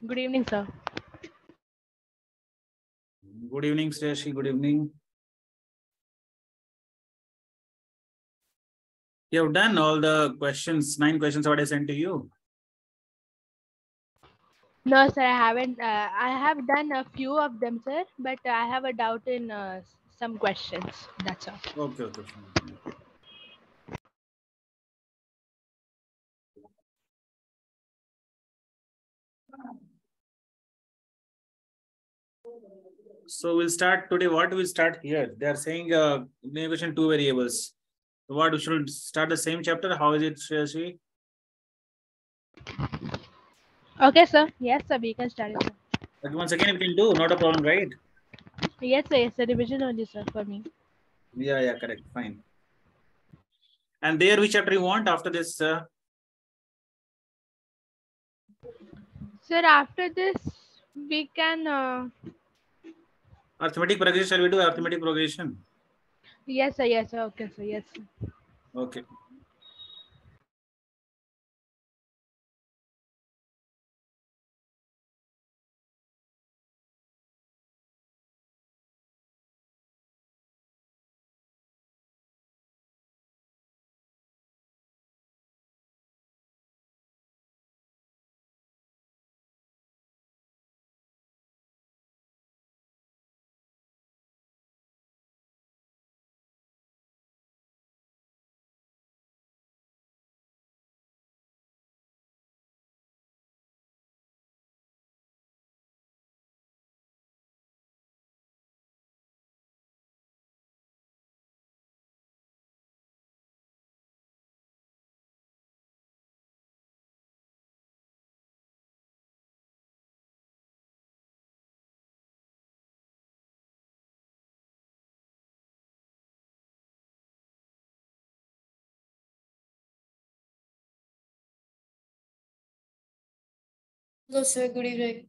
Good evening, sir. Good evening, Sreyashi. Good evening. You have done all the questions, 9 questions what I sent to you. No, sir, I haven't. I have done a few of them, sir, but I have a doubt in some questions. That's all. Okay, okay. Fine. So we'll start today. What we'll start here? They are saying negation 2 variables. So what we should start the same chapter? How is it, Sreyashi? Okay, sir. Yes, sir. We can start it, sir. But once again, we can do, not a problem, right? Yes, sir. Yes, sir. Revision only, sir, for me. Yeah, correct. Fine. And there, which chapter you want after this? Sir, after this, we can. Arithmetic progression. Shall we do arithmetic progression? Yes, sir. Yes, sir. Okay, sir. Yes, sir. Okay. Hello, sir. Good evening.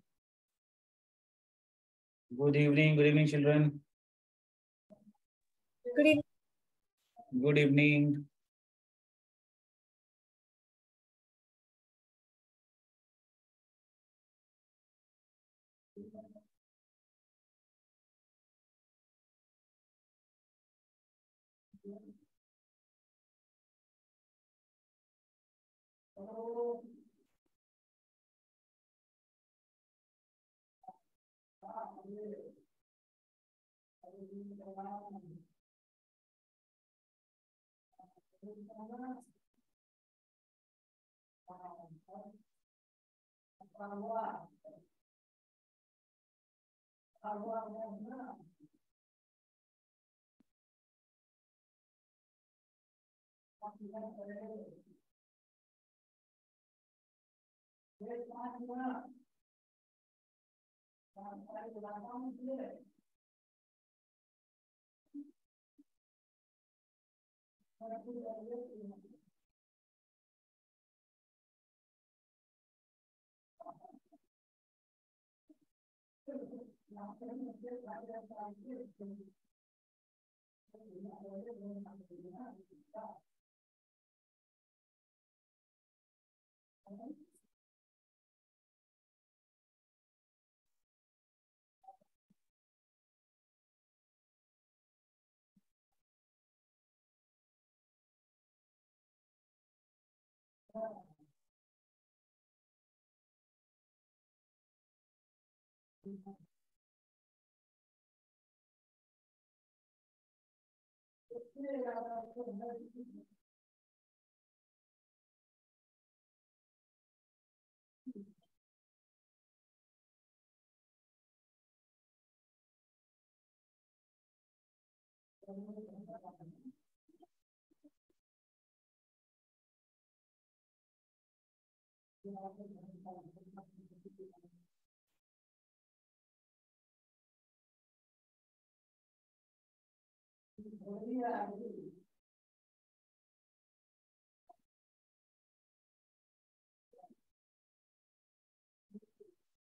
Good evening, children. Good evening. Good evening.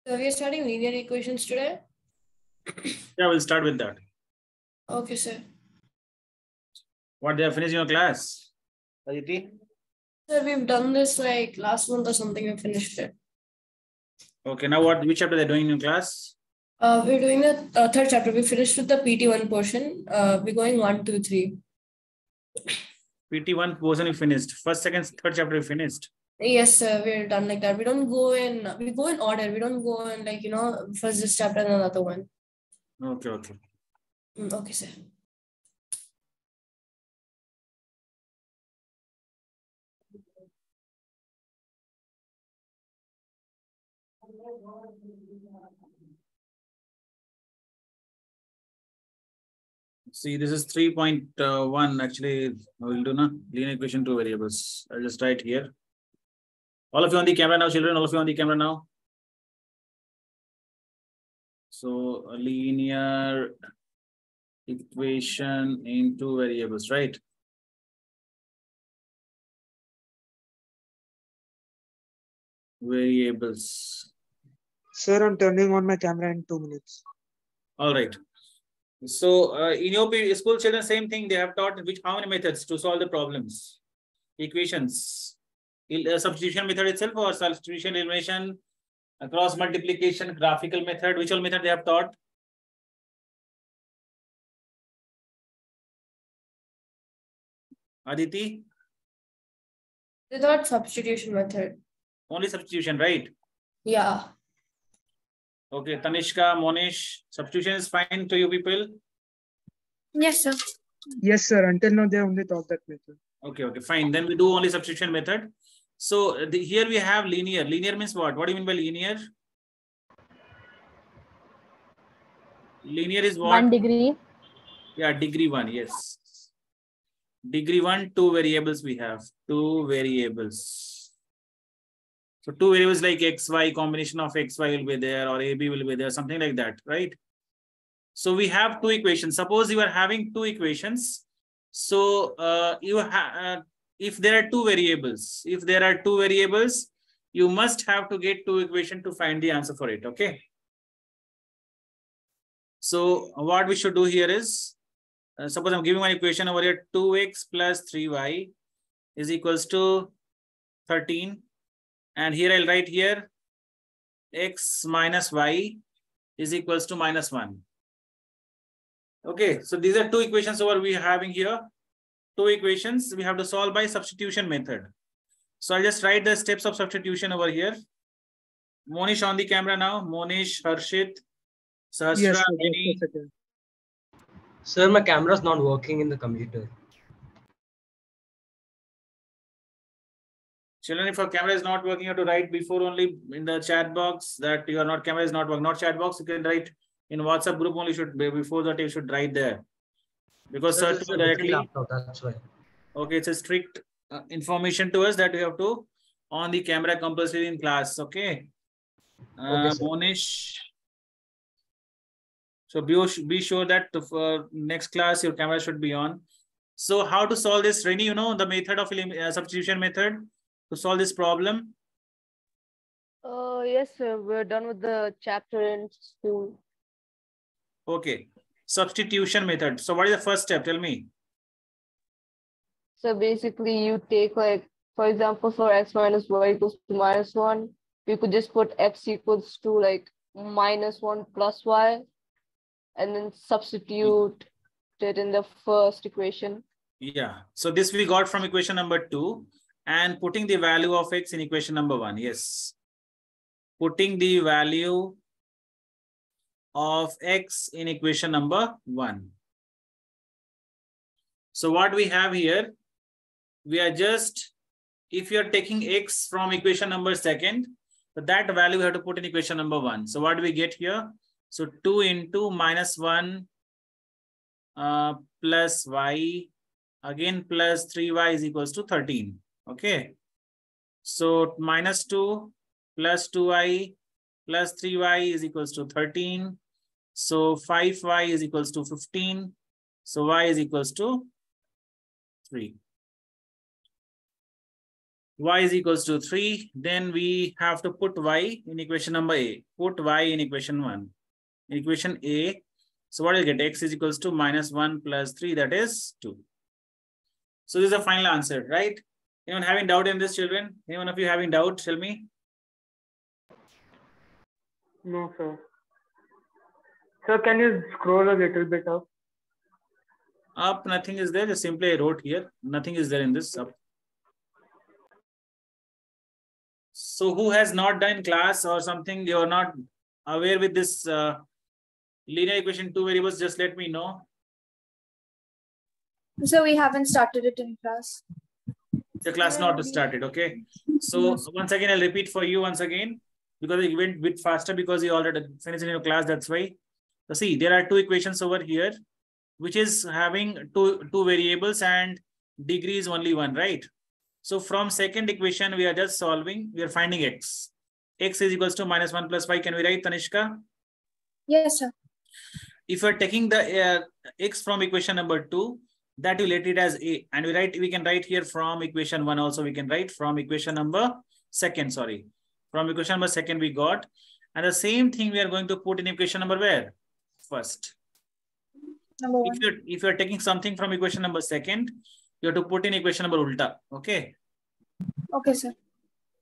So we are studying linear equations today. Yeah, we'll start with that. Okay, sir. What they have finished in your class? Aditi? Sir, we've done this like last month or something. We finished it. Okay, now which chapter they're doing in your class? We're doing the third chapter. We finished with the PT1 portion. We're going 1, 2, 3. PT1 portion you finished. First, second, third chapter you finished. Yes, sir. We're done like that. We go in order. We don't go in like, first this chapter and another one. Okay, okay. Okay, sir. See, this is 3.1. Actually, we'll do na linear equation, two variables. I'll just write here. All of you on the camera now, children. All of you on the camera now. So, a linear equation in two variables, right? Variables. Sir, I'm turning on my camera in 2 minutes. All right. So, in your school, children, same thing. They have taught how many methods to solve the problems, equations, substitution method itself, or substitution, elimination, cross multiplication, graphical method. Which all method they have taught? Aditi? They taught substitution method. Only substitution, right? Yeah. Okay, Tanishka, Monish, substitution is fine to you people? Yes, sir. Yes, sir. Until now, they only taught that method. Okay, okay, fine. Then we do only substitution method. So here we have linear. Linear means what? What do you mean by linear? Linear is what? 1 degree. Yeah, degree 1, yes. Degree 1, two variables we have. Two variables. So two variables like x, y, combination of x, y will be there, or AB will be there, something like that, right? So we have two equations. Suppose you are having two equations. So if there are two variables, you must have to get two equations to find the answer for it, okay? So what we should do here is, suppose I'm giving one equation over here, 2x plus 3y is equals to 13. And here I'll write here, x minus y is equals to minus 1. Okay, so these are two equations over we are having here. Two equations we have to solve by substitution method. So I'll just write the steps of substitution over here. Monish on the camera now. Monish, Harshit, Sahasra, Yes, sir. Annie. Sir, my camera is not working in the computer. Children, if your camera is not working, you have to write before only in the chat box that your camera is not working. Not chat box, you can write in WhatsApp group only. Should be before that you should write there, because Sir, search directly. laptop, that's why. Okay, it's a strict information to us that we have to on the camera compulsory in class. Okay. Okay, sir. Monish. So be sure that for next class your camera should be on. So how to solve this, Reni? You know the method of substitution method to solve this problem. Yes, sir. We're done with the chapter in school. Okay. Substitution method. So what is the first step? Tell me. So basically, you take like, for example, for x minus y equals to -1, you could just put x equals to like -1 plus y, and then substitute it in the first equation. Yeah. So this we got from equation number 2 and putting the value of x in equation number 1. Yes. Putting the value of x in equation number 1. So what we have here, we are just, if you are taking x from equation number 2nd, so that value we have to put in equation number 1. So what do we get here? So 2 into -1 plus y again plus 3y is equals to 13. Okay. So -2 plus 2y plus 3y is equals to 13. So 5y is equals to 15. So y is equals to 3. Y is equals to 3. Then we have to put y in equation number A. Put y in equation 1. Equation A. So what do you get? X is equals to -1 plus 3, that is 2. So this is the final answer, right? Anyone having doubt in this, children? Anyone of you having doubt? Tell me. No, sir. Sir, can you scroll a little bit up? Up, nothing is there. Just simply I wrote here. Nothing is there in this up. So who has not done class or something, you are not aware with this linear equation 2 variables, just let me know. So we haven't started it in class. The class not started, okay? So once again, I'll repeat for you once again, because it went a bit faster because you already finished in your class, that's why. So see, there are two equations over here, which is having two variables and degree is only 1, right? So from second equation, we are just solving, we are finding x. X is equals to -1 plus y. Can we write, Tanishka? Yes, sir. If you're taking the x from equation number 2, that you let it as a, and we can write here from equation 1 also, we can write from equation number 2nd, sorry. From equation number 2nd we got, and the same thing we are going to put in equation number where? First. Number 1. If you're taking something from equation number 2nd, you have to put in equation number ulta, okay? Okay, sir.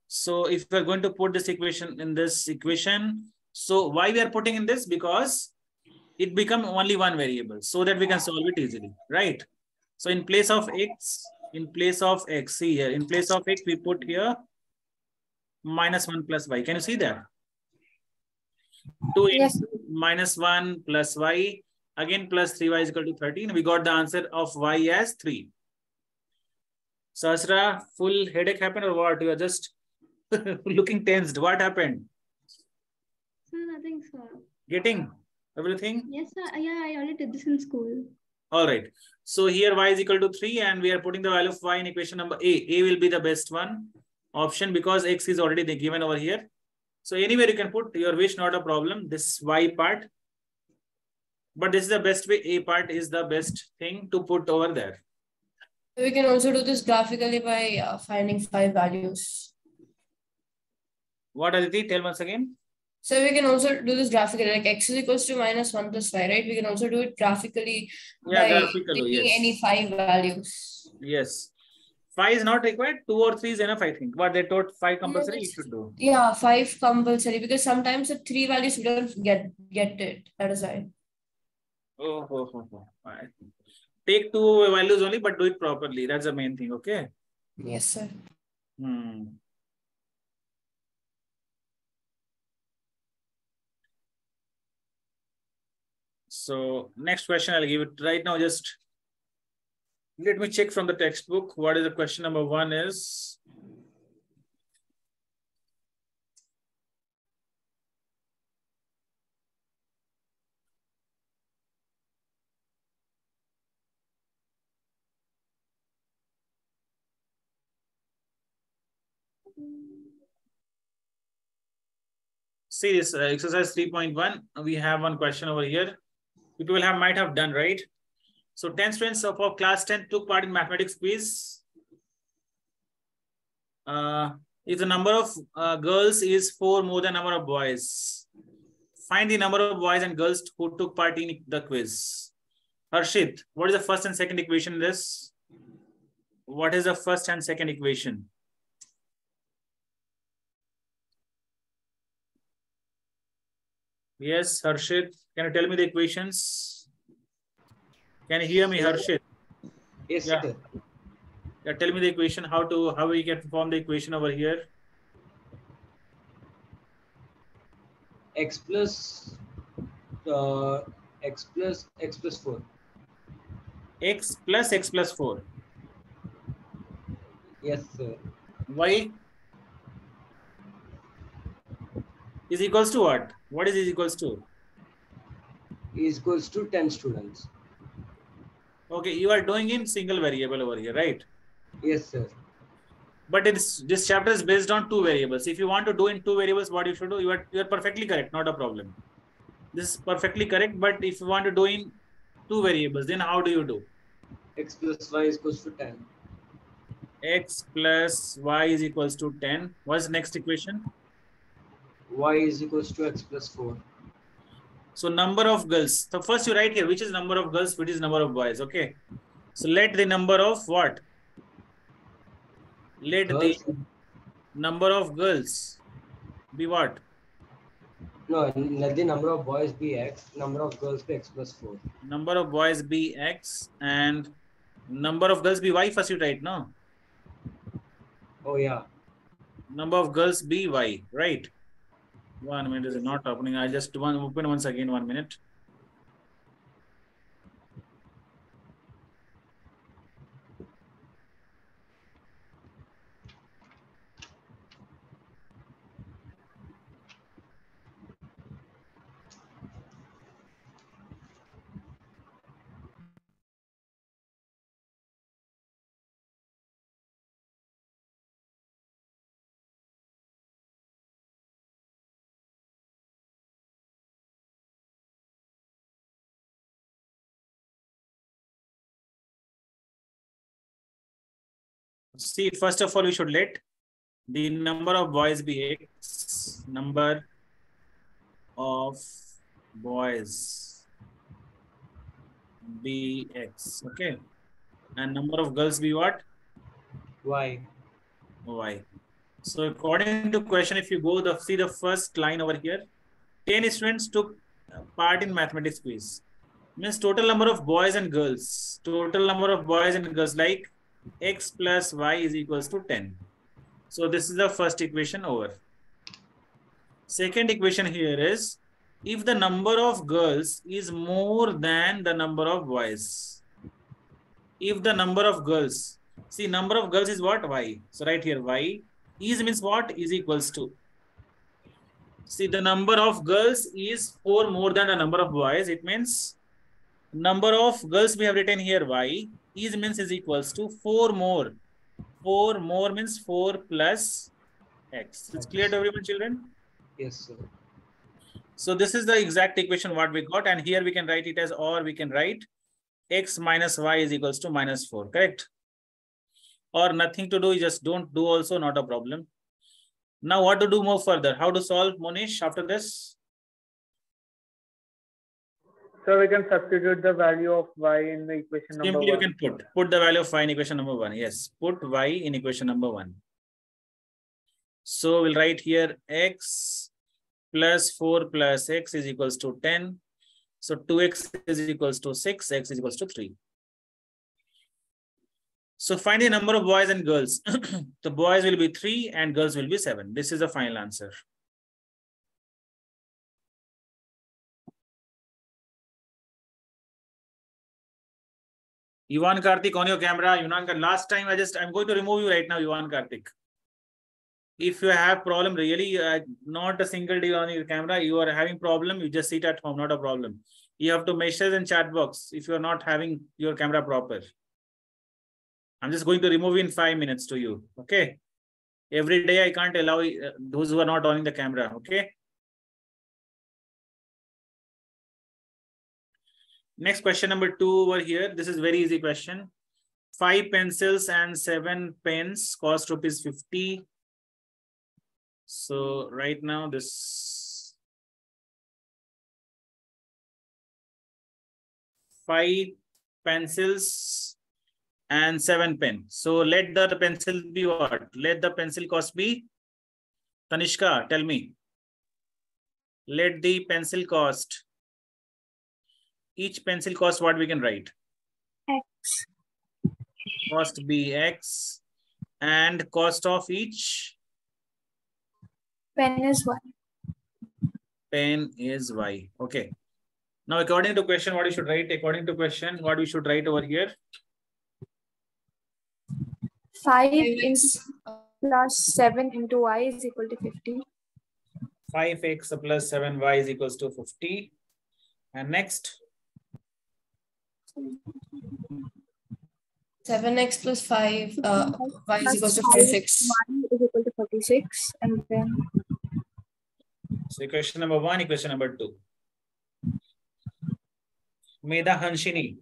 So if we're going to put this equation in this equation, so why we are putting in this? Because it become only one variable so that we can solve it easily, right? So in place of x, see here, in place of x, we put here -1 plus y. Can you see that? 2 Yes. into -1 plus y, again plus 3y is equal to 13. We got the answer of y as 3. Sasra, full headache happened or what? You are just looking tensed. What happened? Sir, nothing, sir. Getting everything? Yes, sir. Yeah, I already did this in school. All right. So here y is equal to 3 and we are putting the value of y in equation number A. A will be the best one option because x is already given over here. So anywhere you can put your wish, not a problem. This y part. But this is the best way. A part is the best thing to put over there. We can also do this graphically by finding 5 values. What, Aditi? Tell once again. So we can also do this graphically, like x is equals to -1 plus 5, right? We can also do it graphically by taking any 5 values. Yes. 5 is not required. 2 or 3 is enough, I think. But they taught 5 compulsory, you should do. Yeah, 5 compulsory because sometimes the 3 values we don't get it. That is why. Oh. Take 2 values only, but do it properly. That's the main thing, okay? Yes, sir. So next question, I'll give it right now. Just let me check from the textbook. What is the question number 1 is? See this exercise 3.1. We have one question over here. People might have done, right? So 10 students of our class 10 took part in mathematics quiz. If the number of girls is 4 more than number of boys, find the number of boys and girls who took part in the quiz. Harshit, what is the first and second equation in this? What is the first and second equation? Yes, Harshit, can you tell me the equations? Can you hear me, Harshit? Yes, yeah. sir. Yeah, tell me the equation, how we can form the equation over here. X plus x plus 4. X plus 4. Yes, sir. Y is equals to what? What is equals to? Is equals to 10 students. Okay, you are doing in single variable over here, right? Yes, sir. But this chapter is based on 2 variables. If you want to do in 2 variables, what you should do? You are perfectly correct, not a problem. This is perfectly correct. But if you want to do in 2 variables, then how do you do? X plus y is equals to 10. X plus y is equals to 10. What's the next equation? Y is equals to x plus 4. So number of girls. So first you write here, which is number of girls, which is number of boys. Okay. So let the number of what? Let girls. The number of girls be what? No, let the number of boys be x, number of girls be x plus 4. Number of boys be x and number of girls be y. First you write, no? Oh, yeah. Number of girls be y, right? 1 minute is not opening. I just open once again, 1 minute. See, first of all, we should let the number of boys be x, number of boys be x, okay? And number of girls be what? Y. Y. So according to question, if you go see the first line over here, 10 students took part in mathematics quiz. Means total number of boys and girls. Total number of boys and girls like x plus y is equals to 10. So this is the first equation over. Second equation here is if the number of girls is more than the number of boys. If the number of girls, see number of girls is what? Y. So right here y is means what? Is equals to. See the number of girls is 4 more than the number of boys. It means number of girls we have written here y is means is equals to 4 more. 4 more means 4 plus x. It's clear to everyone, children? Yes, sir. So this is the exact equation what we got, and here we can write it as, or we can write x minus y is equals to minus 4, correct? Or nothing to do, you just don't do also, not a problem. Now what to do more further? How to solve, Monish, after this? So we can substitute the value of y in the equation number 1. Simply you can put the value of y in equation number 1. Yes, put y in equation number 1. So we'll write here x plus 4 plus x is equals to 10. So 2x is equals to 6, x is equals to 3. So find the number of boys and girls. The boys will be 3 and girls will be 7. This is the final answer. Yuvan Karthik on your camera. Yuvan, last time I'm going to remove you right now, Yuvan Karthik. If you have problem, really, not a single day on your camera, you are having problem, you just sit at home, not a problem. You have to message in chat box if you are not having your camera proper. I'm just going to remove in 5 minutes to you. Okay. Every day I can't allow those who are not on the camera. Okay. Next question number 2 over here. This is very easy question. 5 pencils and 7 pens cost ₹50. So right now this 5 pencils and 7 pens. So let the pencil be what? Let the pencil cost be, Tanishka, tell me. Let the pencil cost, each pencil cost, what we can write? X. Cost be X, and cost of each Pen is Y. Pen is Y. Okay. Now, according to question, what you should write? According to question, what we should write over here? 5x plus 7 into Y is equal to 50. 5x plus 7y is equals to 50. And next? 7x plus 5, y is equals to 46. Y is equal to 46. And then... So equation number 1, equation number 2. Medha Hanshini.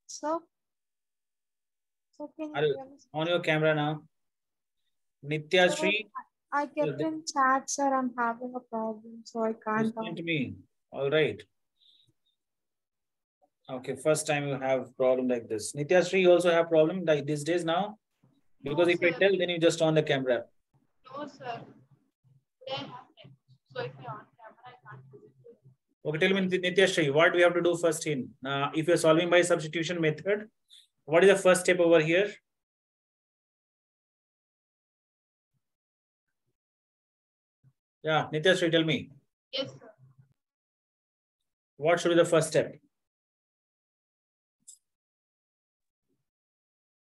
So can Are you on your camera now? Nitya Sri. I kept in chat, sir. I'm having a problem, so I can't. Listen to me. All right. Okay, first time you have problem like this. Nitya Sri, you also have problem like these days now? Because no, if I tell, then you just on the camera. No, sir. So if I on camera, I can't do it. Okay, tell me, Nitya Sri, what we have to do first in? If you're solving by substitution method, what is the first step over here? Yeah, Nitya Sri, tell me. Yes, sir. What should be the first step?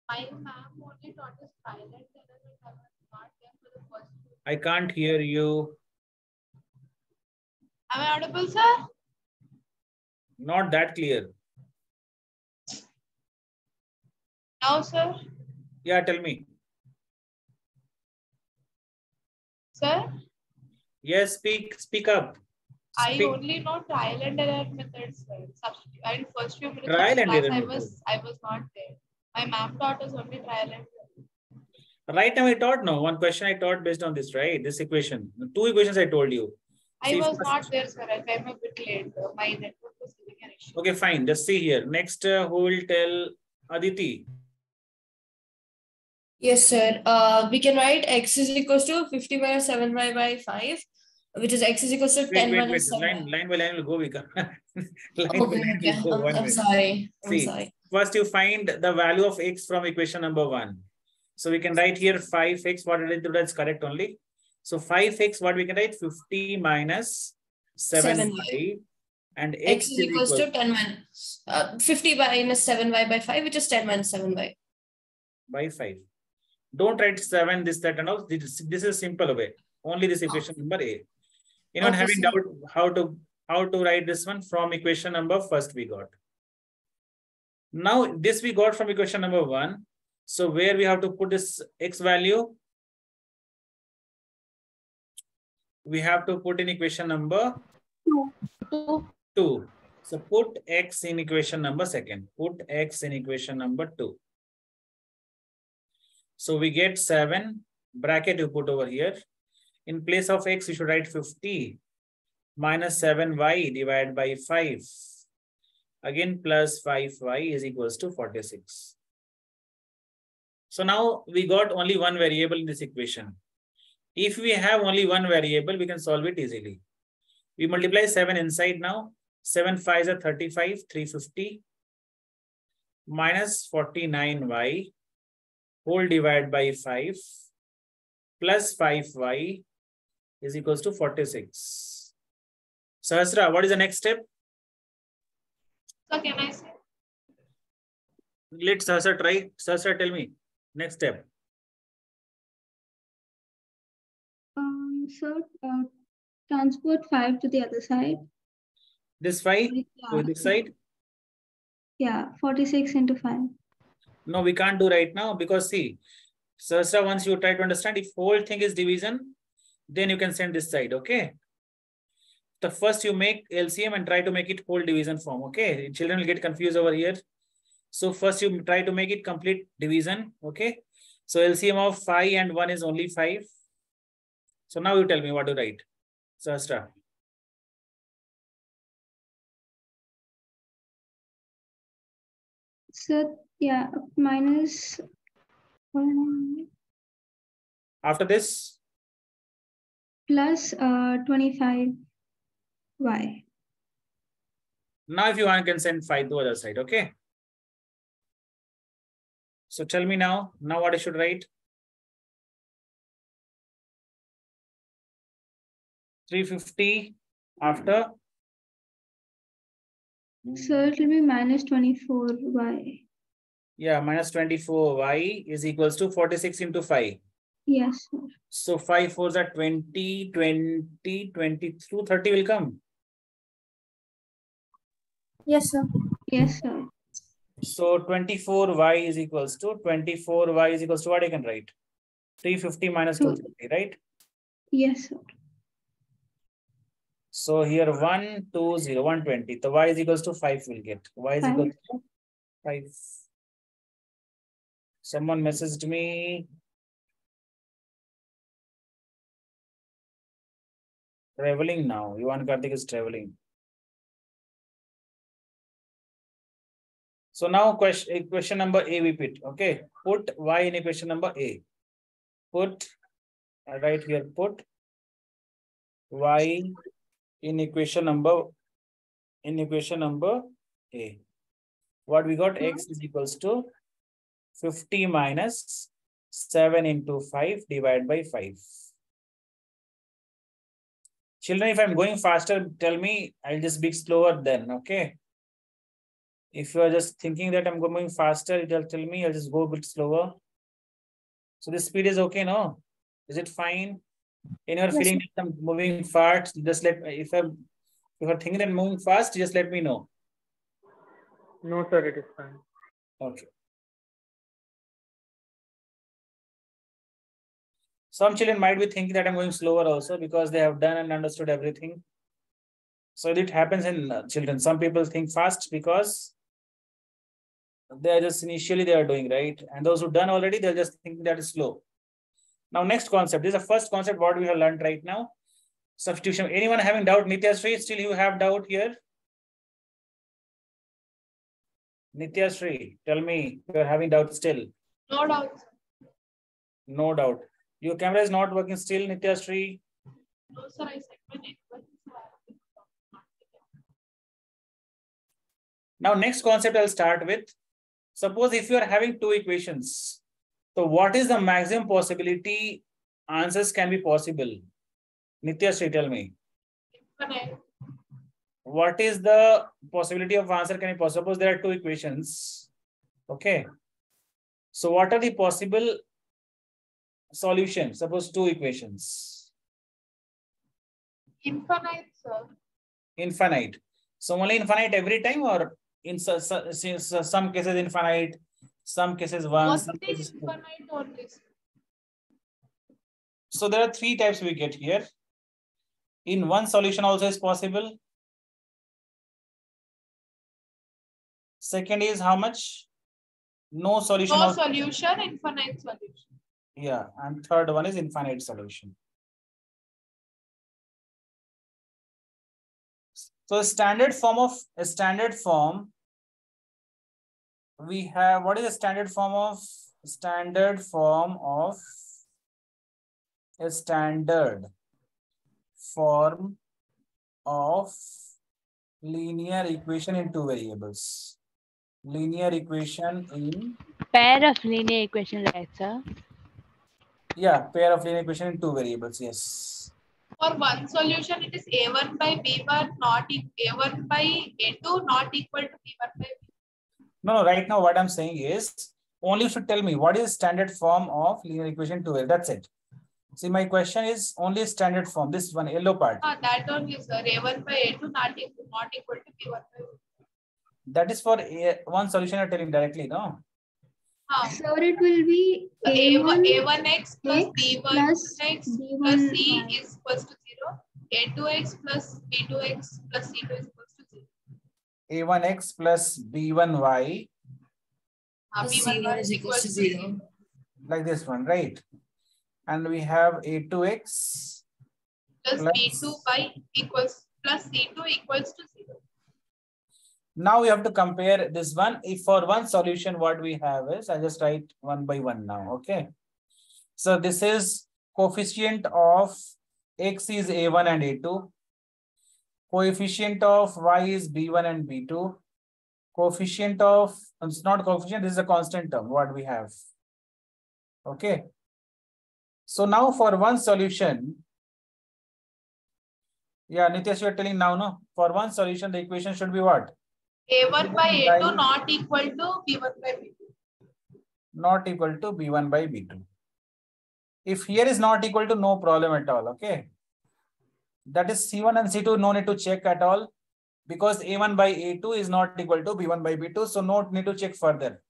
My ma'am only taught us silent error and I was not there for the first two. I can't hear you. Am I audible, sir? Not that clear. Now, sir? Yeah, tell me. Sir? Yes, speak up. I only know trial and error methods, sir. Substitute. And first few minutes trial of and class, error I was not there. My ma'am taught us only trial and error. Right now I taught no. One question I taught based on this, right? This equation. 2 equations I told you. I was not there, sir. I came a bit late. My network was giving an issue. Okay, fine. Just see here. Next, who will tell Aditi? Yes, sir. We can write x is equals to 50 minus 7y by 5, which is x is equals to 10 minus 7. Line by line will go. I'm sorry. See, first you find the value of x from equation number 1. So we can write here 5x. What it is, that's correct only. So 5x, what we can write? 50 minus 7y. And x is equals to 10 minus 50 minus 7y by 5, which is 10 minus 7y. By 5. Don't write 7, this, that, and all. This is simple way. Only this equation number A. Anyone having doubt how to write this one from equation number first we got. Now this we got from equation number 1. So where we have to put this x value? We have to put in equation number 2. So put x in equation number 2. Put x in equation number 2. So we get 7, bracket you put over here. In place of x, you should write 50 minus 7y divided by 5. Again, plus 5y is equals to 46. So now we got only one variable in this equation. If we have only one variable, we can solve it easily. We multiply 7 inside now. 7 5s are 35, 350 minus 49y. Whole divided by 5 plus 5y is equals to 46. Sahasra, what is the next step? So can I say? Let Sahasra try. Sahasra, tell me. Next step. So transport 5 to the other side. This 5 to this side? Yeah, 46 into 5. No, we can't do right now because see, So sir, once you try to understand, if whole thing is division, then you can send this side, okay? The first you make LCM and try to make it whole division form, okay? Children will get confused over here. So first you try to make it complete division, okay? So LCM of 5 and 1 is only 5. So now you tell me what to write. Sahasra. So yeah, minus. After this? Plus 25y. Now if you want, you can send 5 to other side, okay? So tell me now what I should write? 350 after? So it will be minus 24y. Yeah, minus 24y is equals to 46 into 5. Yes, sir. So 5 4s are 20, 20, 22, 30 will come. Yes, sir. Yes, sir. So 24y is equals to what I can write? 350 minus 250, right? Yes, sir. So here 120, 120. The y is equals to 5 will get. Y is equals to 5. Someone messaged me. Traveling now. Yuvan Karthik is traveling. So now question number A we put. Okay. Put y in equation number A. Put, right here, put y in equation number A. What we got? X is equals to 50 minus 7 into 5 divided by 5. Children, if I'm going faster, tell me, I'll just be slower then, okay? If you are just thinking that I'm going faster, it'll tell me, I'll just go a bit slower. So this speed is okay, no? Is it fine? In your feeling that I'm moving fast, just if you're thinking that I'm moving fast, just let me know. No, sir, it is fine. Okay. Some children might be thinking that I'm going slower also because they have done and understood everything. So it happens in children. Some people think fast because they are just initially they are doing, right? And those who done already, they're just thinking that is slow. Now, next concept. This is the first concept what we have learned right now. Substitution. Anyone having doubt? Nityashree, still you have doubt here? Nityashree, tell me, you are having doubt still. No doubt. No doubt. Your camera is not working still, Nityashree? No, sir, I said my network is Now, next concept I'll start with. Suppose if you are having two equations, so what is the maximum possibility answers can be possible? Nityashree, tell me. infinite. What is the possibility of answer can be possible? Suppose there are two equations. Okay. So what are the possible solutions? Suppose two equations. Infinite, sir. Infinite. So only infinite every time, or in some cases infinite, some cases one. What Some is cases two. infinite or this? So there are three types we get here. In one solution also is possible. Second is how much? No solution. No solution, infinite solution. Yeah, and third one is infinite solution. So standard form we have. What is the standard form of linear equation in two variables? Linear equation in Pair of linear equation, right, sir? Yeah, pair of linear equation in two variables. Yes. For one solution, it is a1 by b1 not a1 by a2 not equal to b1 by b2. No, right now what I'm saying is only you should tell me what is standard form of linear equation 2. That's it. See, my question is only standard form. This one yellow part. That only, sir. a1 by a2 not equal to b1 by b2. That is for one solution you're telling directly, no? So it will be A1x plus x B1x plus plus B1 C y. is equals to 0. A2x plus B2x plus C2 is equals to 0. A1x plus B1y. C1 is equals to 0. Like this one, right? And we have A2x plus B2y equals plus C2 equals to 0. Now we have to compare this one. If for one solution, what we have is, I just write one by one now, okay? So this is coefficient of x is A1 and A2. Coefficient of y is B1 and B2. Coefficient of, it's not coefficient, this is a constant term, what we have. Okay. So now for one solution, yeah, Nityash, you're telling now, no? For one solution, the equation should be what? A1 by A2 not equal to B1 by B2. Not equal to B1 by B2. If here is not equal to, no problem at all, okay? That is C1 and C2, no need to check at all, because A1 by A2 is not equal to B1 by B2, so no need to check further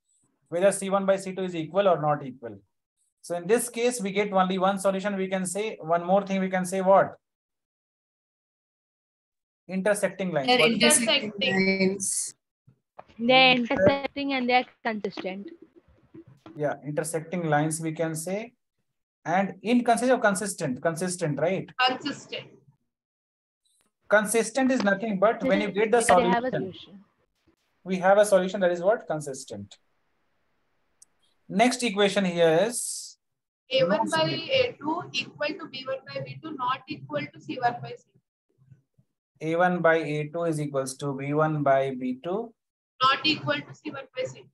whether C1 by C2 is equal or not equal. So in this case, we get only one solution. We can say one more thing. We can say what? Intersecting lines. They're intersecting lines. They're intersecting and they're consistent. Yeah, intersecting lines we can say. And inconsistent or consistent? Consistent, right? Consistent. Consistent is nothing but when you get the solution, we have a solution that is what? Consistent. Next equation here is A1 by A2 equal to B1 by B2 not equal to C1 by C2. A1 by A2 is equals to B1 by B2. Not equal to C1 by C2.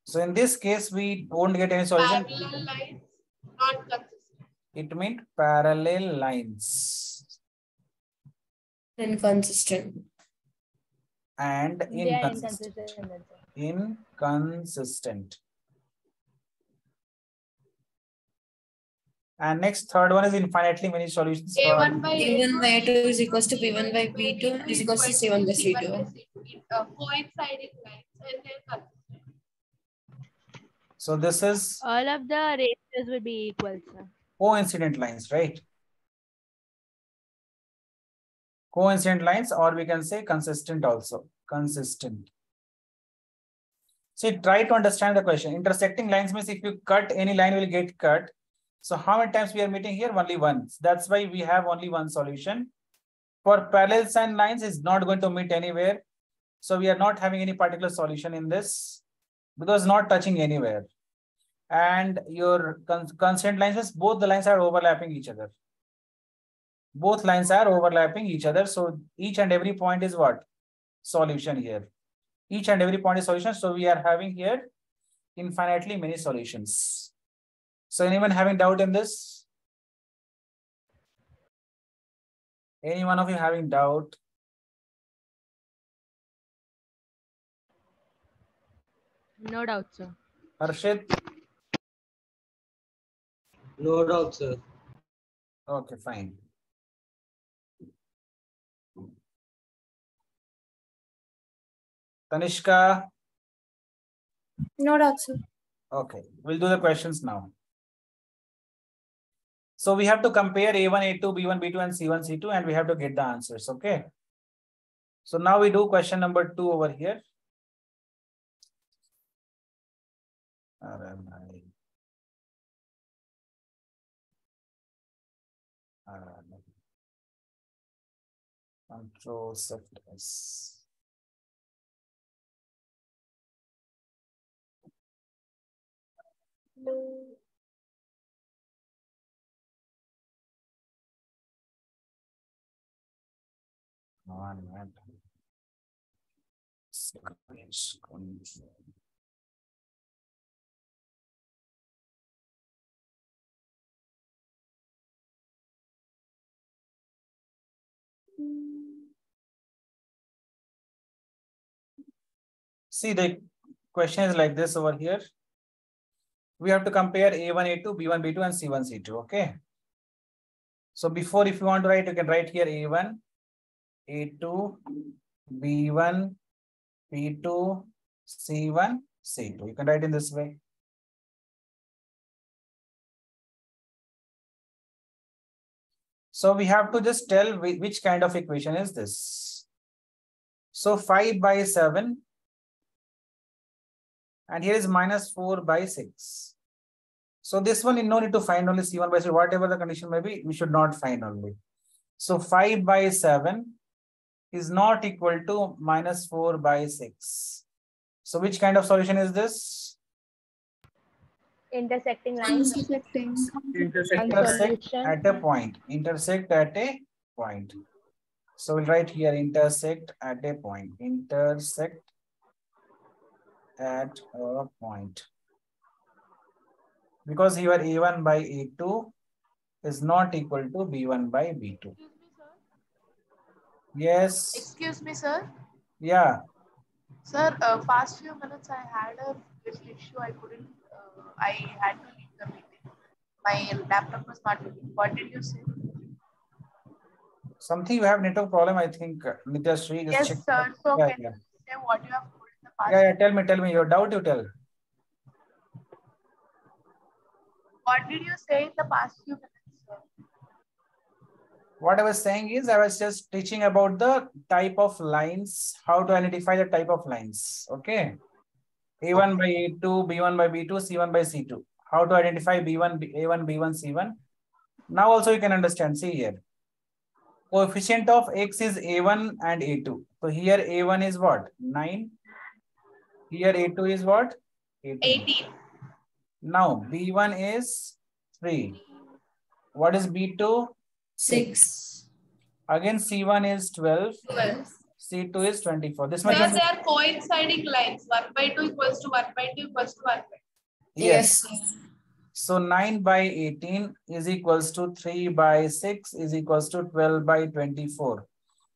So in this case, we won't get any solution. Parallel lines, not consistent. It means parallel lines. Inconsistent. And inconsistent. Inconsistent. And next, third one is infinitely many solutions. A1 by A2 is equals to B1 by B2 is equals to C1 by C2. Coinciding lines and they're consistent. So this is all of the ratios will be equal, sir. Coincident lines, right? Coincident lines, or we can say consistent also. Consistent. See, try to understand the question. Intersecting lines means if you cut any line will get cut. So how many times we are meeting here? Only once. That's why we have only one solution. For parallel sign lines is not going to meet anywhere. So we are not having any particular solution in this because not touching anywhere. And your constant lines is both the lines are overlapping each other. Both lines are overlapping each other. So each and every point is what? Solution here. Each and every point is solution. So we are having here infinitely many solutions. So anyone having doubt in this? Any one of you having doubt? No doubt, sir. Harshit? No doubt, sir. Okay, fine. Tanishka? No doubt, sir. Okay, we'll do the questions now. So we have to compare A1, A2, B1, B2, and C1, C2, and we have to get the answers, okay? So now we do question number 2 over here. Control Shift S. See, the question is like this over here. We have to compare A1, A2, B1, B2, and C1, C2, okay? So before, if you want to write, you can write here A1, A2, B1, B2, C1, C2. You can write in this way. So we have to just tell which kind of equation is this. So 5 by 7. And here is minus 4 by 6. So this one, you no need to find only C1 by C2. Whatever the condition may be, we should not find only. So 5 by 7 is not equal to minus 4 by 6. So which kind of solution is this? Intersecting lines. Intersect at a point. Intersect at a point. So we'll write here intersect at a point. Intersect at a point. Because here A1 by A2 is not equal to B1 by B2. Yes. Excuse me, sir. Yeah. Sir, past few minutes I had a little issue. I couldn't. I had to leave the meeting. My laptop was not working. What did you say? Something you have network problem, I think. Nityashree, Yes, check. sir. So Yeah, can you say what you have told in the past? Yeah, tell me your doubt. You tell. What did you say in the past few minutes, sir? What I was saying is I was just teaching about the type of lines, how to identify the type of lines. Okay. A1 by A2, B1 by B2, C1 by C2. How to identify B1, A1, B1, C1. Now also you can understand. See here. Coefficient of X is A1 and A2. So here A1 is what? 9. Here A2 is what? 18. Now B1 is 3. What is B2? 6. Again C1 is 12. 12. C2 is 24. This Sir, much is... they are coinciding lines. 1 by 2 equals to 1 by 2 equals to 1 by 2. Yes. So 9 by 18 is equals to 3 by 6 is equals to 12 by 24.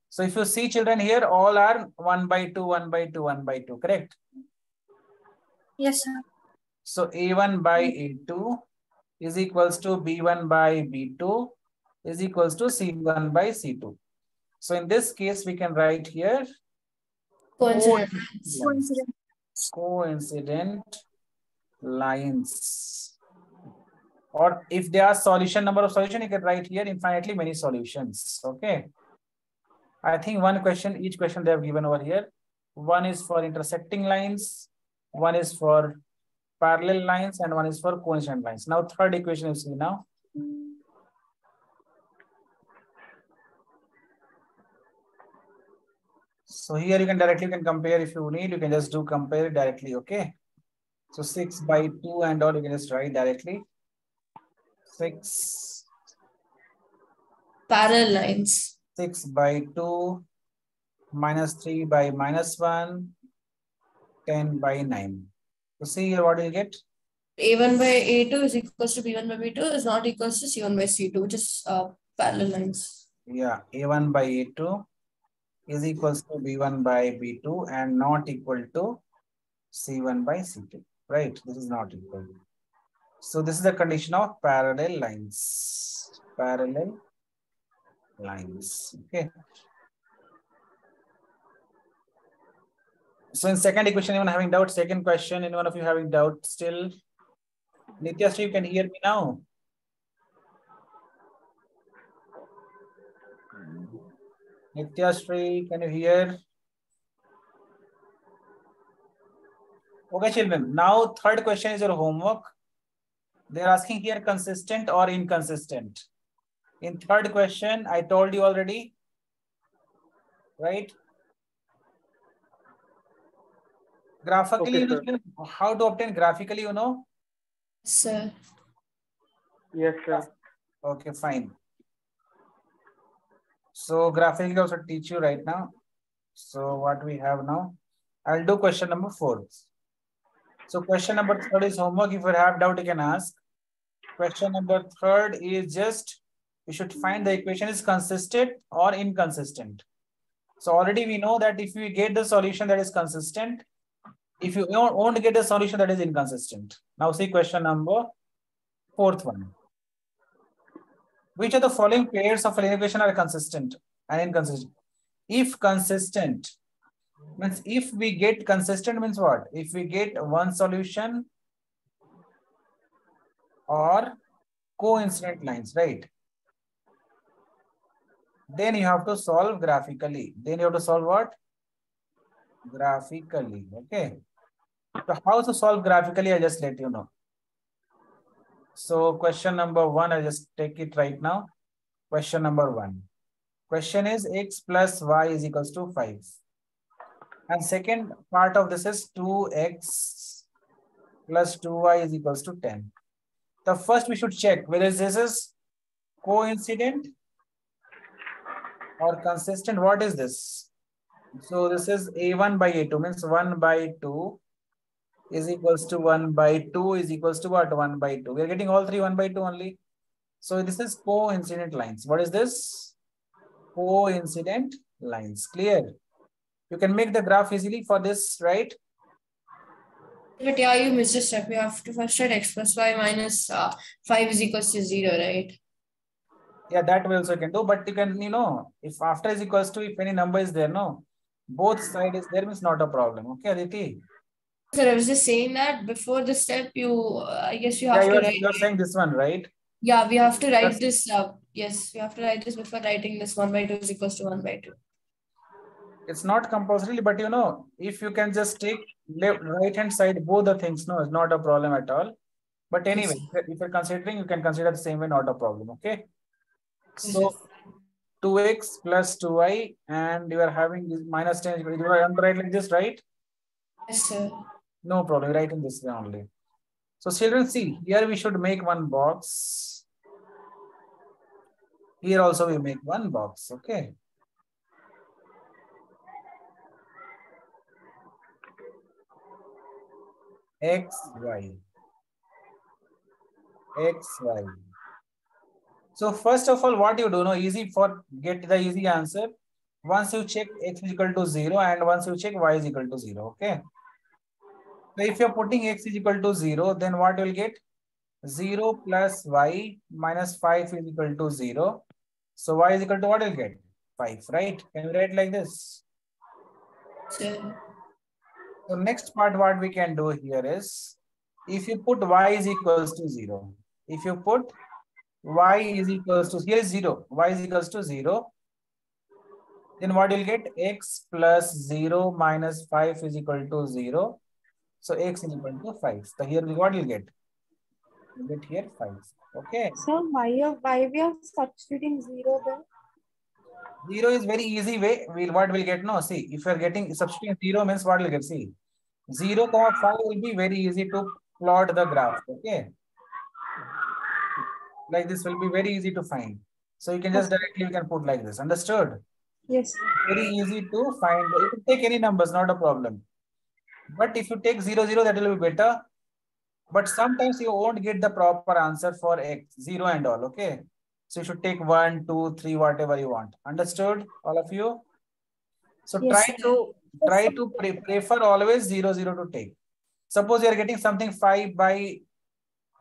So if you see children here, all are 1 by 2, 1 by 2, 1 by 2, correct? Yes, sir. So A1 by A2 is equals to B1 by B2 is equals to C1 by C2. So in this case, we can write here coincident lines. Or if there are solution, number of solution, you can write here infinitely many solutions. Okay. I think one question, each question they have given over here. One is for intersecting lines, one is for parallel lines, and one is for coincident lines. Now, third equation you see now. So here you can directly compare if you need, you can just do compare directly, okay? So 6 by 2 and all you can just write directly. 6 parallel lines. 6 by 2 minus 3 by minus 1, 10 by 9. So see here what do you get? A1 by A2 is equals to B1 by B2 is not equals to C1 by C2, which is parallel lines. Yeah, A1 by A2 is equals to B1 by B2 and not equal to C1 by C2, right? This is not equal. So this is the condition of parallel lines. Parallel lines, okay. So in second equation, anyone having doubt? Second question, anyone of you having doubt still? Nityashree, you can hear me now? Nityashree, can you hear? Okay, children. Now, third question is your homework. They're asking here consistent or inconsistent. In third question, I told you already, right? Graphically, okay, how to obtain graphically, you know? Sir. Yes, sir. Okay, fine. So graphically also teach you right now. So what we have now, I'll do question number 4. So question number 3 is homework. If you have doubt, you can ask. Question number 3 is just, you should find the equation is consistent or inconsistent. So already we know that if we get the solution that is consistent, if you won't get a solution that is inconsistent. Now see question number 4th one. Which of the following pairs of an equation are consistent and inconsistent? If consistent, Means if we get consistent means what? If we get one solution or coincident lines, right? Then you have to solve graphically. Then you have to solve what? Graphically. Okay. So how to solve graphically, I just let you know. So question number 1, I just take it right now. Question number 1. Question is x plus y is equals to 5. And second part of this is 2x plus 2y is equals to 10. The first we should check whether this is coincident or consistent. What is this? So this is a1 by a2 means 1 by 2 is equals to 1 by 2 is equals to what? 1 by 2. We are getting all three 1 by 2 only. So this is coincident lines. What is this? Coincident lines. Clear? You can make the graph easily for this, right? But yeah, you missed a step. You have to first write x plus y minus 5 is equals to 0, right? Yeah, that we also can do. But you can, if after is equals to, if any number is there, no, both side is there means not a problem. Okay, Aditi? Sir, I was just saying that before the step, I guess you have to write. You're saying this one, right? Yeah, we have to write this. Yes, we have to write this before writing this 1 by 2 is equals to 1 by 2. It's not compulsory, but if you can just take right hand side, both the things, no, it's not a problem at all. But anyway, if you're considering, you can consider the same way, not a problem. Okay. So 2x plus 2y, and you are having this minus 10. You are write like this, right? Yes, sir. No problem. Write in this way only. So children, see, here we should make one box. Here also we make one box. Okay. X, Y. X, Y. So first of all, what you do, easy for get the easy answer. Once you check x is equal to 0 and once you check y is equal to 0. Okay. So if you're putting x is equal to 0, then what you will get? 0 plus y minus 5 is equal to 0. So y is equal to what you'll get? 5, right? Can you write like this? Sure. So next part, what we can do here is, if you put y is equals to 0, if you put y is equals to, here is 0, y is equals to 0, then what you'll get? X plus 0 minus 5 is equal to 0. So x is equal to 5. So here what you'll get? You get here 5. Okay. So why we are substituting 0 then? 0 is very easy way. What we'll get? No, see, if you're getting substituting 0 means what we'll get? See, 0, 5 will be very easy to plot the graph. Okay. Like this will be very easy to find. So you can just directly you can put like this. Understood? Yes. Very easy to find. You can take any numbers, not a problem. But if you take 0, 0, that will be better. But sometimes you won't get the proper answer for x, 0 and all. Okay. So you should take 1, 2, 3, whatever you want. Understood, all of you? So yes, try to prefer always 0, 0 to take. Suppose you are getting something 5 by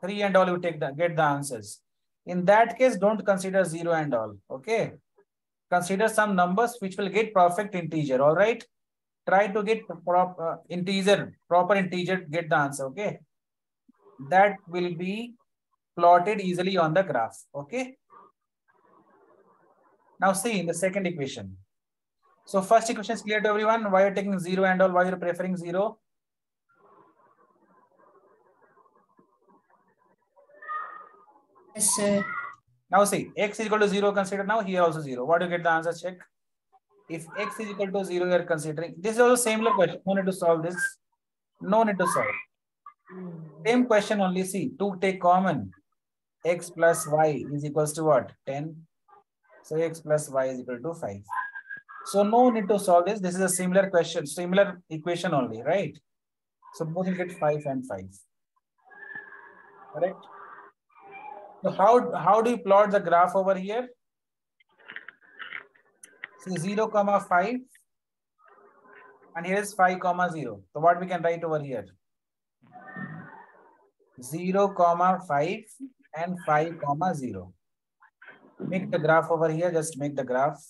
3 and all, you get the answers. In that case, don't consider 0 and all. Okay. Consider some numbers which will get perfect integer. All right. Try to get proper integer, get the answer. Okay. That will be plotted easily on the graph. Okay. Now see in the second equation. So first equation is clear to everyone. Why you're taking 0 and all? Why you're preferring 0? Yes, sir. Now see, x is equal to 0, consider now here also 0. What do you get the answer? Check. If x is equal to 0, you are considering. This is also similar question. No need to solve this. No need to solve. Same question only. See, 2 take common. X plus y is equals to what? 10. So x plus y is equal to 5. So no need to solve this. This is a similar question, similar equation only, right? So both will get 5 and 5. Correct? So how do you plot the graph over here? See 0, 5. And here is 5, 0. So what we can write over here? 0, 5 and 5, 0. Make the graph over here. Just make the graph.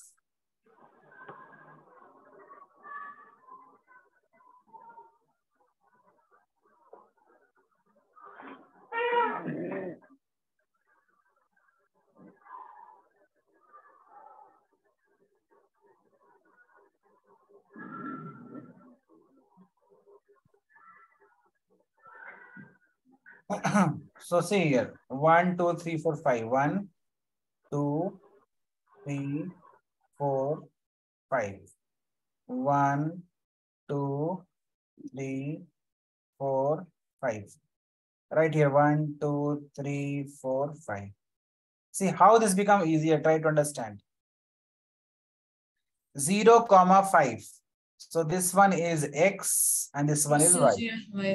So see here, 1, 2, 3, 4, 5. 1, 2, 3, 4, 5. 1, 2, 3, 4, 5. Right here, 1, 2, 3, 4, 5. See how this become easier. Try to understand. 0, 5. So this one is X and this one is Y.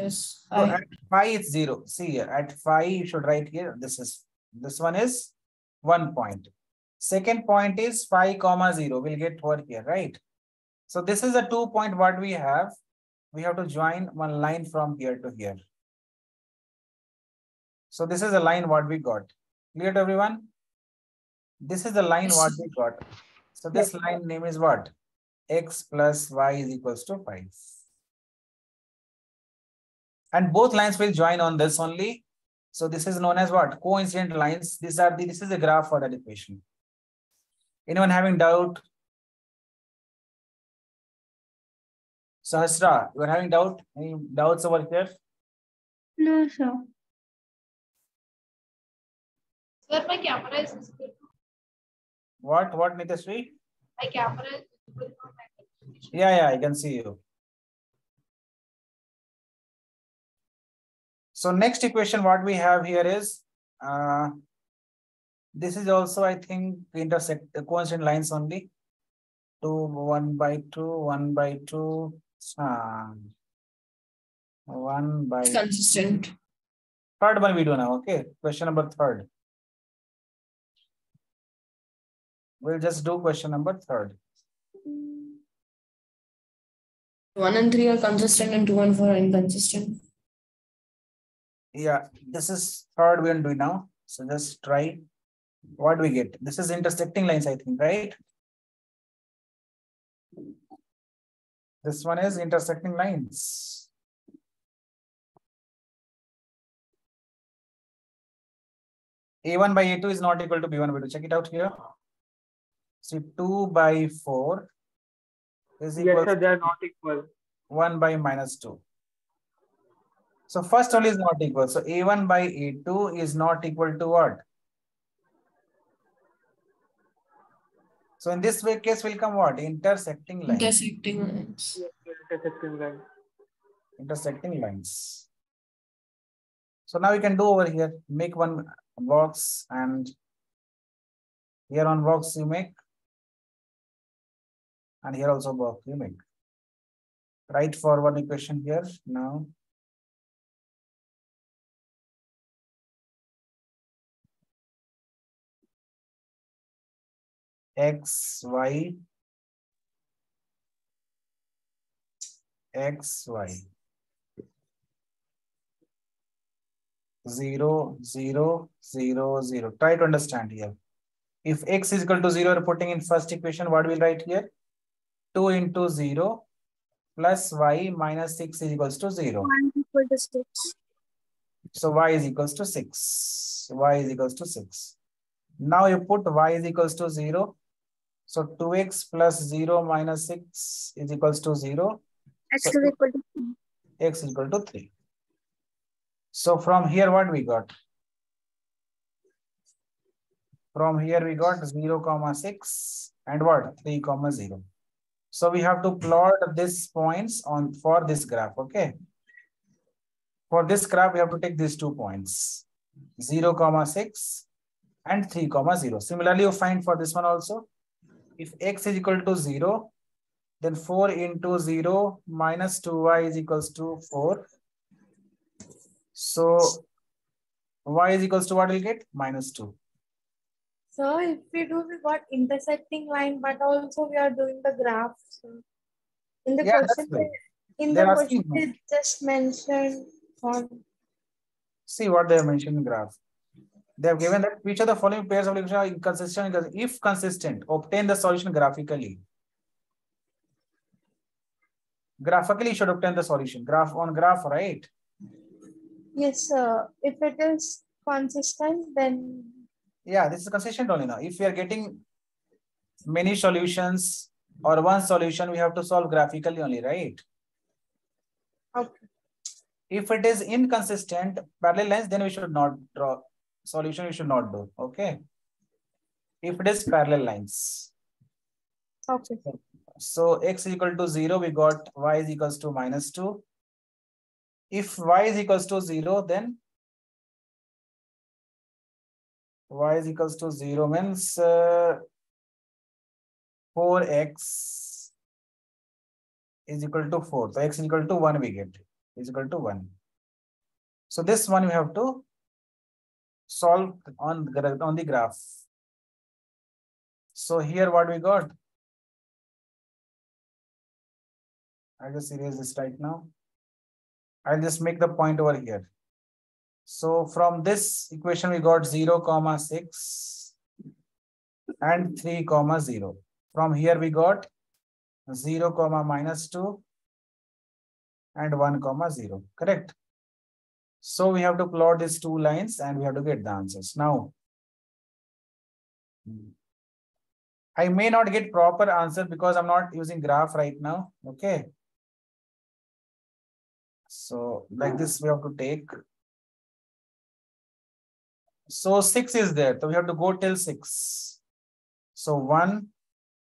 So at 5 it's 0. See here, at 5 you should write here. This one is 1 point. Second point is 5, 0. We'll get over here, right? So this is a 2 point what we have. We have to join one line from here to here. So this is a line what we got. Clear to everyone? This is the line what we got. So this line name is what? X plus Y is equals to 5. And both lines will join on this only. So this is known as what? Coincident lines. This is the graph for that equation. Anyone having doubt? Sahasra, you are having doubt? Any doubts over here? No, sir. Sir, my camera is visible. What, Nitashri? My camera is visible from my application. Yeah, I can see you. So next equation what we have here is, this is also, I think, intersect the coincident lines only. 2, 1 by 2, 1 by 2, 1 by... It's consistent. Third one we do now, okay? Question number 3. We'll just do question number 3. 1 and 3 are consistent and 2 and 4 are inconsistent. Yeah, this is 3rd we will do now. So just try. What do we get? This is intersecting lines, I think, right? This one is intersecting lines. A1 by A2 is not equal to B1 by B2. Check it out here. See, 2 by 4 is equal. Yes, sir, they are not equal. 1 by minus 2. So first one is not equal. So A1 by A2 is not equal to what? So in this way, case will come what? Intersecting lines. Intersecting lines. Yes, intersecting lines. Intersecting lines. So now we can do over here, make one box, and here on box you make, and here also box you make. Write for one equation here now. X, Y, 0, 0, 0, 0. Try to understand here. If X is equal to 0, putting in first equation, what will write here? 2 into 0 plus Y minus 6 is equals to 0. 1 equal to 6. So Y is equals to 6. Y is equals to 6. Now you put Y is equals to 0. So 2x plus 0 minus 6 is equals to 0. X So is equal to 3. X is equal to 3. So from here, what we got? From here, we got 0, 6 and what? 3, 0. So we have to plot these points on for this graph, okay? For this graph, we have to take these 2 points, 0, 6 and 3, 0. Similarly, you find for this one also. If X is equal to 0, then 4 into 0 minus 2y is equals to 4. So y is equals to what we'll get? Minus 2. So if we do, we got intersecting line, but also we are doing the graph. So in the question, it just mentioned on. See what they have mentioned in graph. They have given that which of the following pairs of equations are inconsistent. If consistent, obtain the solution graphically. Graphically, you should obtain the solution. Graph on graph, right? Yes, sir. If it is consistent, then. Yeah, this is consistent only now. If we are getting many solutions or one solution, we have to solve graphically only, right? Okay. If it is inconsistent parallel lines, then we should not draw solution. We should not do. Okay. If it is parallel lines. Okay. So x is equal to 0, we got y is equals to -2. If y is equals to 0, then y is equals to 0 means 4x is equal to 4. So x is equal to 1 we get, is equal to 1. So this one we have to solve on the graph. So here what we got? I'll just erase this right now. I'll just make the point over here. So from this equation we got 0, 6 and 3, 0. From here we got 0, -2 and 1, 0. Correct? So we have to plot these two lines and we have to get the answers. Now, I may not get proper answer because I'm not using graph right now. Okay. So like this we have to take. So 6 is there. So we have to go till 6. So 1,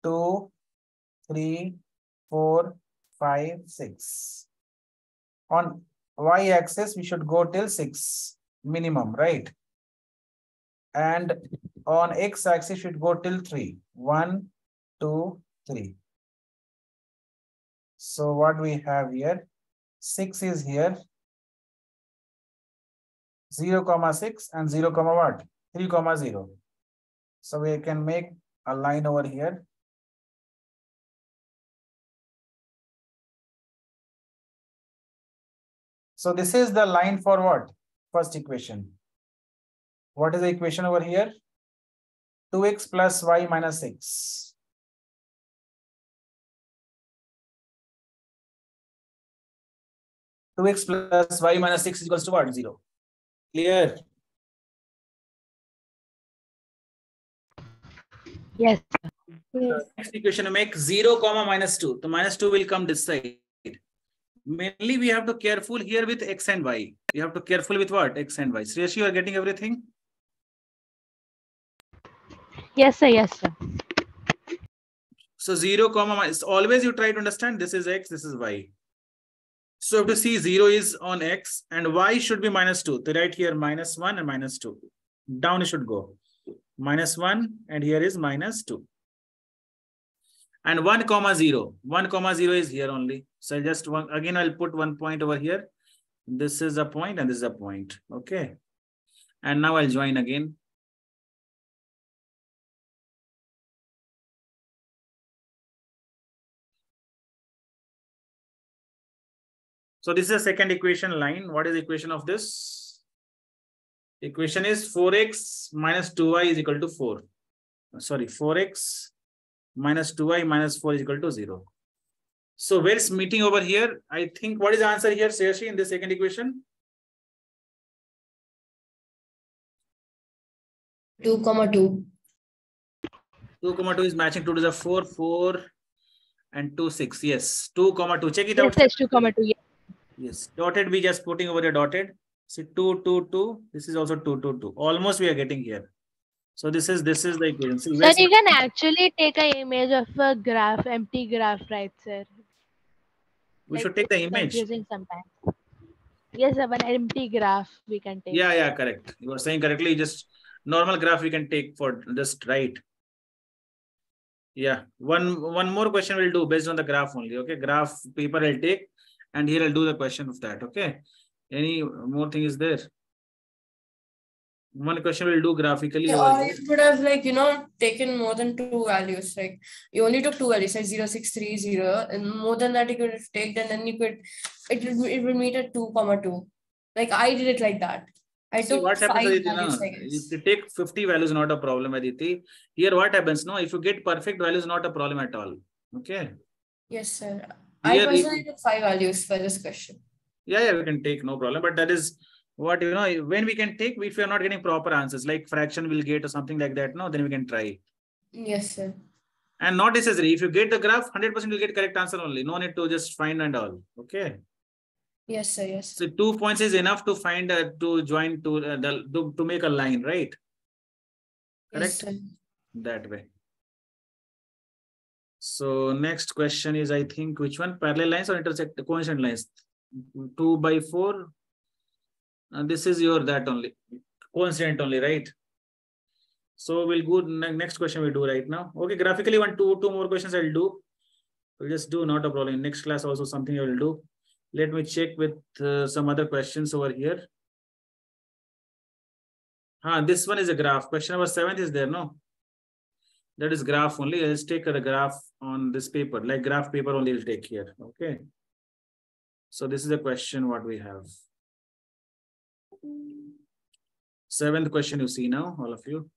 2, 3, 4, 5, 6. On y-axis, we should go till 6 minimum, right? And on x-axis, should go till 3. 1, 2, 3. So what we have here, 6 is here. 0, 6 and 0, what? 3, 0. So we can make a line over here. So this is the line for what? First equation. What is the equation over here? 2x plus y minus 6. X plus y minus 6 is equals to what? 0. Clear? Yes. The next equation to make 0, -2. The -2 will come this side. Mainly we have to careful here with x and y. You have to careful with what? X and y. Sriyashi, you are getting everything? Yes, sir. Yes, sir. So 0, always you try to understand this is x, this is y. So you have to see 0 is on x and y should be -2. So right here -1 and -2. Down it should go. -1 and here is -2. And 1, 0. 1, 0 is here only. So just one again, I'll put one point over here. This is a point and this is a point. Okay. And now I'll join again. So this is a second equation line. What is the equation of this? Equation is 4x minus 2y is equal to 4. Sorry, 4x minus 2y minus 4 is equal to 0. So where it's meeting over here? I think what is the answer here, Sriyashi, in this second equation? 2, 2. 2, 2 is matching 2 to the 4, 4 and 2, 6. Yes, 2, 2. Check it out. Yes, 2, 2. Yes. Yes, dotted, we just putting over here dotted. See 2, 2, 2. This is also 2, 2, 2. Almost we are getting here. So this is the equation. See, sir, you can actually take an image of a graph, empty graph, right, sir? We should take the image. Confusing sometimes. Yes, sir, an empty graph we can take. Yeah, correct. You are saying correctly. Just normal graph we can take for just right. Yeah, one more question we'll do based on the graph only. Okay, graph paper I'll take, and here I'll do the question of that. Okay, any more thing is there? One question we'll do graphically. Yeah, you could have taken more than 2 values. Like you only took 2 values, like 0, 6, 3, 0, and more than that you could have taken, and then you could it would meet at 2, 2. Like I did it like that. I took what 5 happens, values. If you take 50 values, not a problem, Aditi. Here what happens? No, if you get perfect values, not a problem at all. Okay. Yes, sir. I personally took 5 values for this question. Yeah, we can take, no problem. But that is what, when we can take, if we are not getting proper answers, like fraction will get or something like that, no, then we can try. Yes, sir. And not necessary. If you get the graph, 100% you'll get correct answer only. No need to just find and all. Okay. Yes, sir. Yes. So 2 points is enough to find to join to make a line, right? Correct? Yes, sir. That way. So next question is, I think, which one? Parallel lines or intersect coincident lines? 2 by 4. And this is your that only. Coincident only, right? So we'll go next question we do right now. Okay, graphically two more questions I'll do. We'll just do, not a problem. Next class also something I will do. Let me check with some other questions over here. This one is a graph. Question number 7 is there, no? That is graph only. Let's take the graph on this paper, like graph paper only will take here. Okay. So this is a question what we have. 7th question you see now, all of you.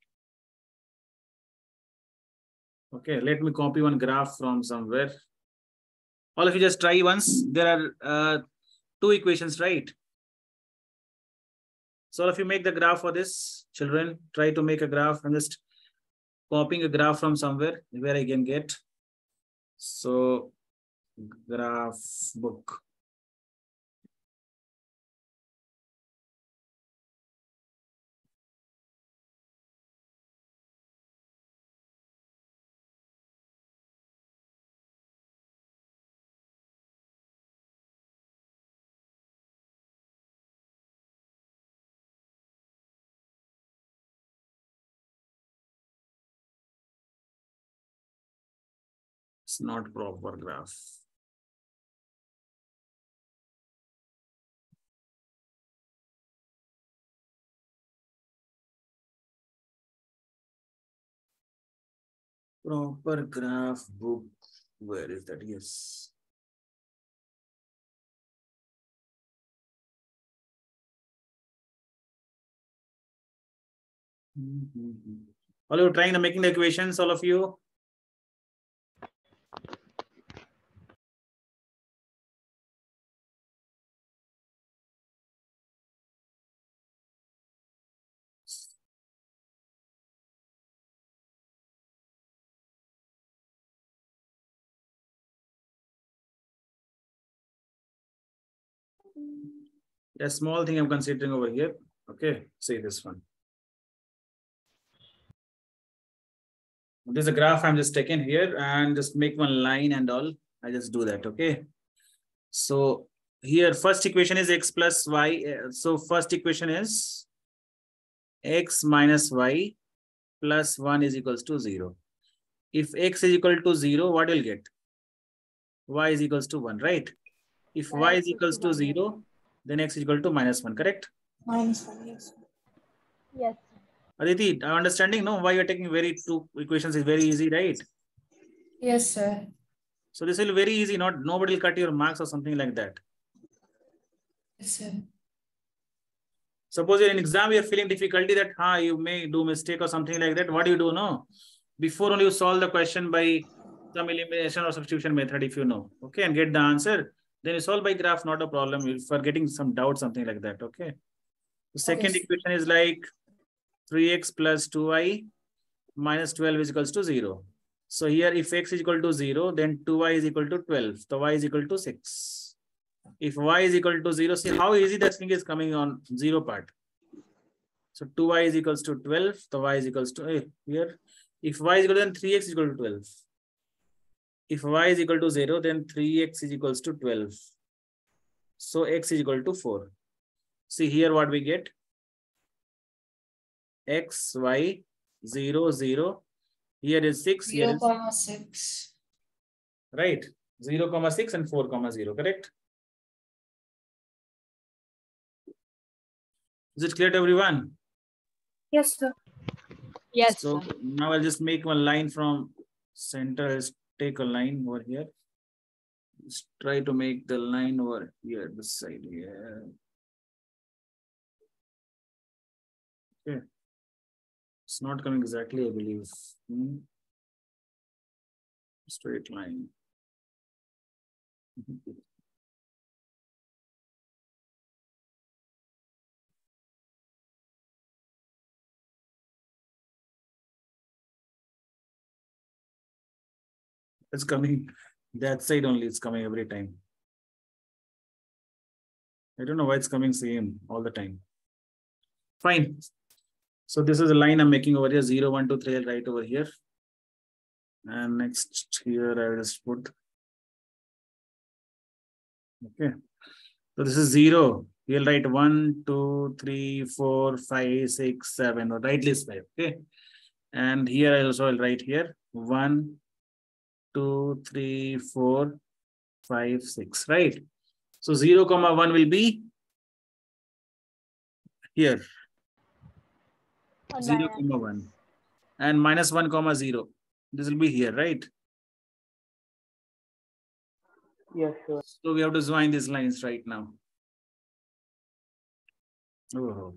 Okay, let me copy one graph from somewhere. All of you just try once. There are 2 equations, right? So all of you make the graph for this. Children, try to make a graph. I'm just copying a graph from somewhere where I can get. So graph book. It's not proper graph. Proper graph book. Where is that? Yes. All of you trying to making the equations, all of you? A small thing I'm considering over here. Okay, see this one. This is a graph I'm just taking here and just make one line and all. I just do that. Okay. So here first equation is x plus y. So first equation is x minus y plus 1 is equals to 0. If x is equal to 0, what you'll get? Y is equals to 1, right? If y is equals to 0, then x is equal to minus 1, correct? Minus 1, yes. Yes. Aditi, understanding, no? Why you're taking very 2 equations is very easy, right? Yes, sir. So this will be very easy, nobody will cut your marks or something like that. Yes, sir. Suppose in an exam you're feeling difficulty that you may do mistake or something like that. What do you do? No, before only you solve the question by some elimination or substitution method if you know. Okay, and get the answer. Then you solve by graph, not a problem. If for getting some doubt, something like that. Okay. The second equation is like 3x plus 2y minus 12 is equals to 0. So here if x is equal to 0, then 2y is equal to 12. So y is equal to 6. If y is equal to 0, see how easy that thing is coming on 0 part. So 2y is equals to 12. So y is equals to here. If y is equal to, then 3x is equal to 12. If y is equal to 0, then 3x is equals to 12. So x is equal to 4. See here what we get. X, y, 0, 0. Here is 6. 0, here is 6. Right. 0, 6 and 4, 0. Correct? Is it clear to everyone? Yes, sir. Yes. So now I'll just make one line from center. Let's take a line over here. Let's try to make the line over here, this side here. Okay. It's not coming exactly, I believe. Straight line. It's coming that side only, it's coming every time. I don't know why it's coming same all the time. Fine. So this is a line I'm making over here. 0, 1, 2, 3. I'll write over here. And next here I will just put. Okay. So this is 0. You'll write 1, 2, 3, 4, 5, 6, 7. Or write list 5. Okay. And here I also will write here 1, 2, 3, 4, 5, 6. Right. So 0, 1 will be here. 0, 1. And minus 1, 0. This will be here, right? Yes, sir. So we have to join these lines right now. Oh.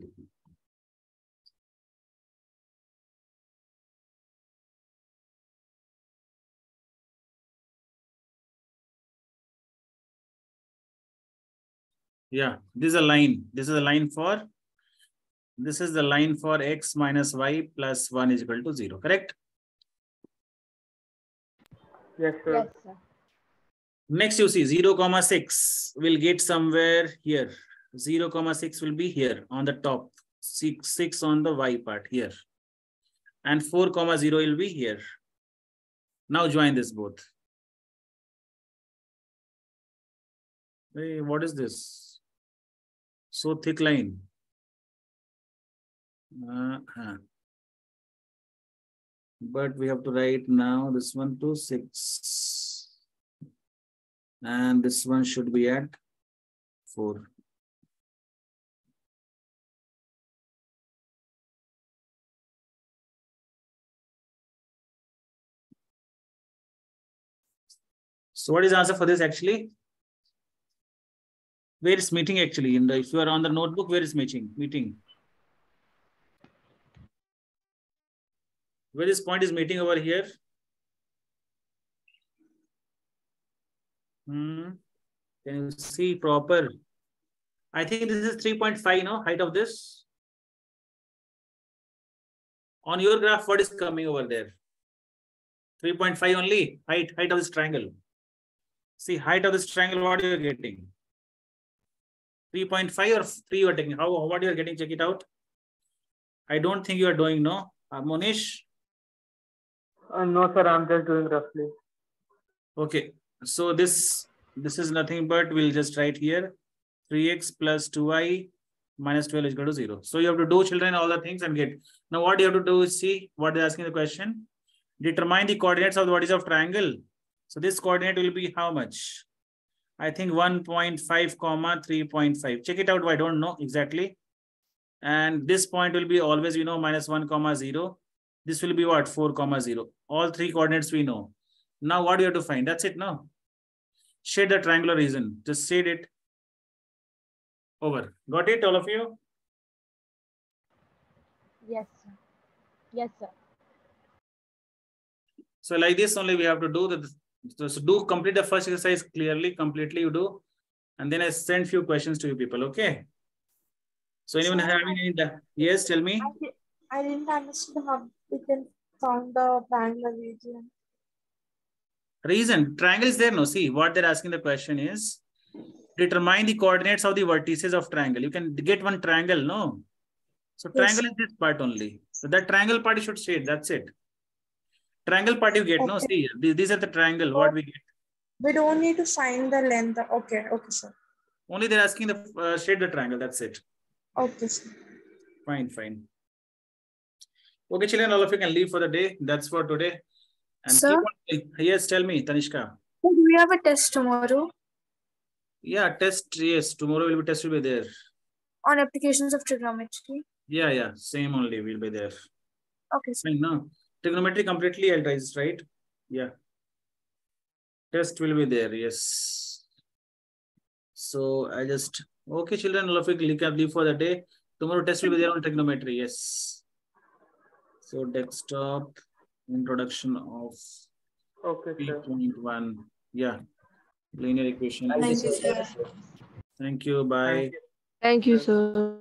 Yeah, this is a line. This is a line for. This is the line for x minus y plus 1 is equal to 0. Correct? Yes, sir. Yes, sir. Next, you see 0, 6 will get somewhere here. 0, 6 will be here on the top. 6 on the y part here. And 4, 0 will be here. Now join this both. Hey, what is this? So thick line. But we have to write now this one to 6. And this one should be at 4. So what is the answer for this actually? Where is meeting actually? If you are on the notebook, where is meeting? Where this point is meeting over here? Can you see proper? I think this is 3.5, no? Height of this. On your graph, what is coming over there? 3.5 only. Height of this triangle. See, height of this triangle, what you are getting? 3.5 or 3 you are taking? What you are getting? Check it out. I don't think you are doing, no? Monish? No, sir, I'm just doing roughly. Okay, so this is nothing but we'll just write here 3x plus 2y minus 12 is equal to 0. So you have to do, children, all the things and get. Now what you have to do is see what they're asking the question. Determine the coordinates of the vertices of triangle. So this coordinate will be how much? I think 1.5, 3.5. Check it out. I don't know exactly. And this point will be always, we know, minus 1, 0. This will be what? 4, 0. All 3 coordinates we know. Now what do you have to find? That's it, no? Shade the triangular region. Just shade it. Over. Got it, all of you? Yes, sir. Yes, sir. So like this only we have to do. So complete the first exercise clearly, completely you do. And then I send few questions to you people, okay? So anyone having any? Yes, tell me. I didn't understand how we can found the triangular region. Reason, triangle is there, no? See, what they're asking the question is, determine the coordinates of the vertices of triangle. You can get one triangle, no? So triangle is this part only. So that triangle part you should shade, that's it. Triangle part you get, no? See, these are the triangle, what we get. We don't need to find the length. Okay, sir. Only they're asking the shade the triangle, that's it. Okay, sir. Fine. Okay, children, all of you can leave for the day. That's for today. And sir? Yes, tell me, Tanishka. Do we have a test tomorrow? Yeah, test, yes. Tomorrow will be test will be there. On applications of trigonometry? Yeah. Same only will be there. Okay, sir. No. Trigonometry completely I'll try, right? Yeah. Test will be there, yes. So I just, okay, children, all of you leave for the day. Tomorrow test will be there on trigonometry, yes. So desktop, introduction of 3.1. Yeah. Linear equation. Thank you, sir. Thank you. Bye. Thank you, sir.